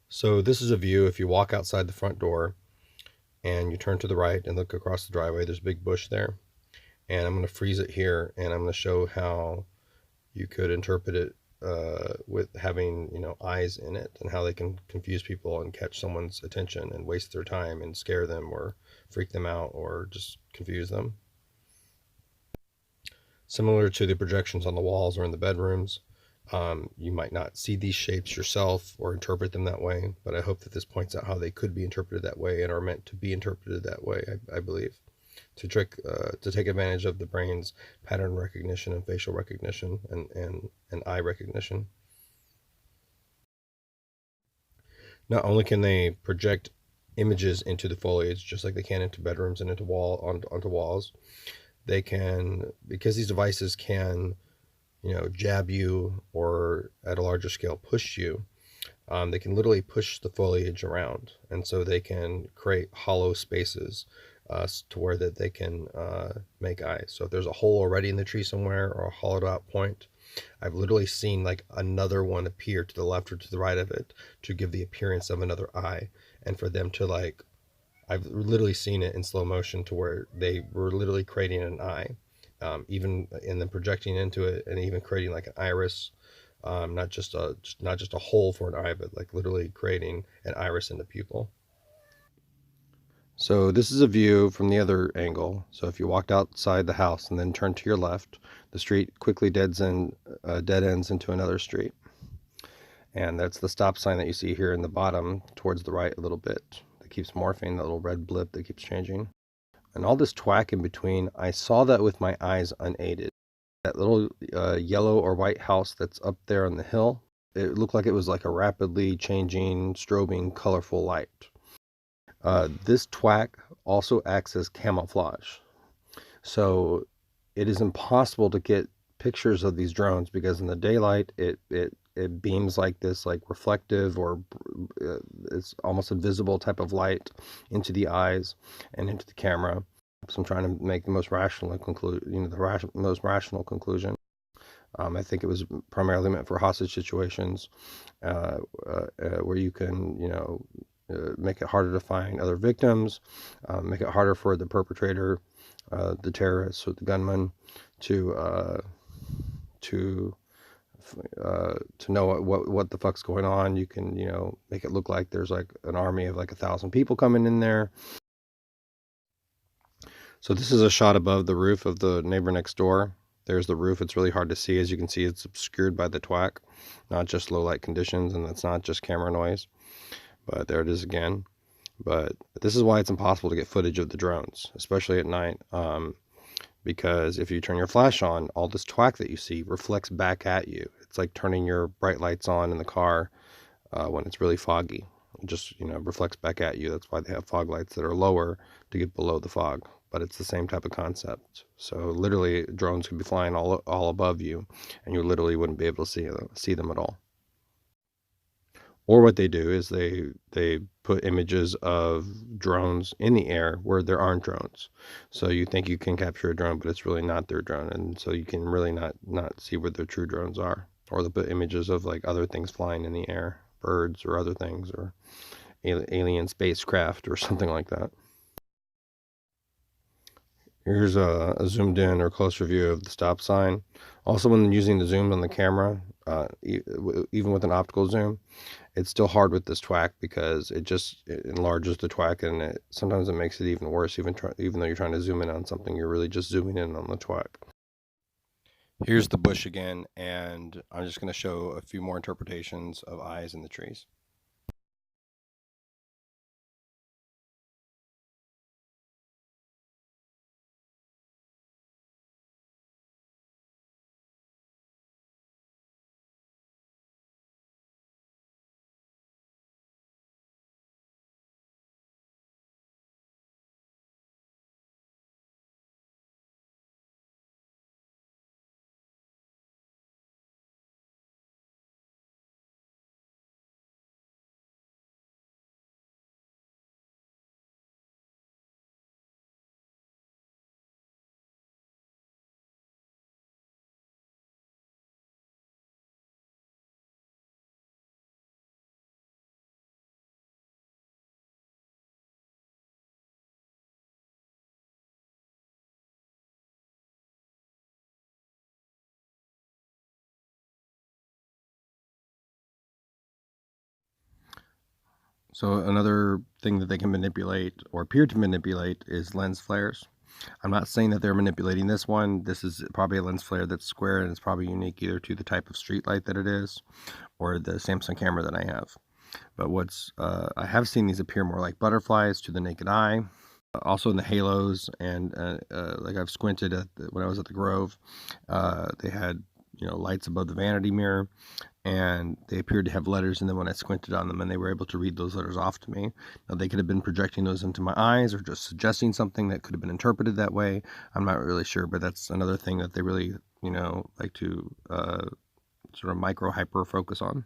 So this is a view if you walk outside the front door and you turn to the right and look across the driveway, there's a big bush there. And I'm going to freeze it here, and I'm going to show how you could interpret it with having, eyes in it, and how they can confuse people and catch someone's attention and waste their time and scare them or freak them out or just confuse them. Similar to the projections on the walls or in the bedrooms, you might not see these shapes yourself or interpret them that way, but I hope that this points out how they could be interpreted that way and are meant to be interpreted that way, I believe, to take advantage of the brain's pattern recognition and facial recognition and eye recognition. Not only can they project images into the foliage, just like they can into bedrooms and onto walls, they can, because these devices can jab you or at a larger scale push you. They can literally push the foliage around, and so they can create hollow spaces to where that they can make eyes. So if there's a hole already in the tree somewhere or a hollowed out point, I've literally seen like another one appear to the left or to the right of it to give the appearance of another eye, and for them to like, I've literally seen it in slow motion to where they were literally creating an eye, even and then projecting into it, and even creating like an iris, not just a hole for an eye, but like literally creating an iris in the pupil. So this is a view from the other angle. So if you walked outside the house and then turned to your left, the street quickly dead ends into another street. And that's the stop sign that you see here in the bottom towards the right a little bit. That keeps morphing, that little red blip that keeps changing. And all this twack in between, I saw that with my eyes unaided. That little yellow or white house that's up there on the hill, it looked like it was like a rapidly changing, strobing, colorful light. This twack also acts as camouflage. So it is impossible to get pictures of these drones because in the daylight it beams like this, like reflective or it's almost invisible type of light into the eyes and into the camera. So I'm trying to make the most rational conclusion, most rational conclusion. I think it was primarily meant for hostage situations, where you can, make it harder to find other victims, make it harder for the perpetrator, the terrorist or the gunman, to to to know what the fuck's going on. You can make it look like there's like an army of like 1,000 people coming in there. So this is a shot above the roof of the neighbor next door. There's the roof. It's really hard to see. As you can see, it's obscured by the twack, not just low light conditions, and it's not just camera noise. But there it is again. But this is why it's impossible to get footage of the drones, especially at night, because if you turn your flash on, all this twack that you see reflects back at you. It's like turning your bright lights on in the car when it's really foggy. It just reflects back at you. That's why they have fog lights that are lower to get below the fog. But it's the same type of concept. So literally, drones could be flying all above you, and you literally wouldn't be able to see them at all. Or what they do is they put images of drones in the air where there aren't drones. So you think you can capture a drone, but it's really not their drone, and so you can really not see where their true drones are. Or they'll put images of like other things flying in the air, birds or other things, or alien spacecraft or something like that. Here's a zoomed in or closer view of the stop sign. Also, when using the zoom on the camera, even with an optical zoom, it's still hard with this twack because it enlarges the twack, and sometimes it makes it even worse. Even though you're trying to zoom in on something, you're really just zooming in on the twack. Here's the bush again, and I'm just going to show a few more interpretations of eyes in the trees. So another thing that they can manipulate or appear to manipulate is lens flares. I'm not saying that they're manipulating this one. This is probably a lens flare that's square, and it's probably unique either to the type of street light that it is or the Samsung camera that I have. But I have seen these appear more like butterflies to the naked eye. Also in the halos, and like I've squinted when I was at the Grove, they had lights above the vanity mirror, and they appeared to have letters, and then when I squinted on them and they were able to read those letters off to me. Now, they could have been projecting those into my eyes or just suggesting something that could have been interpreted that way. I'm not really sure, but that's another thing that they really like to sort of micro hyper focus on.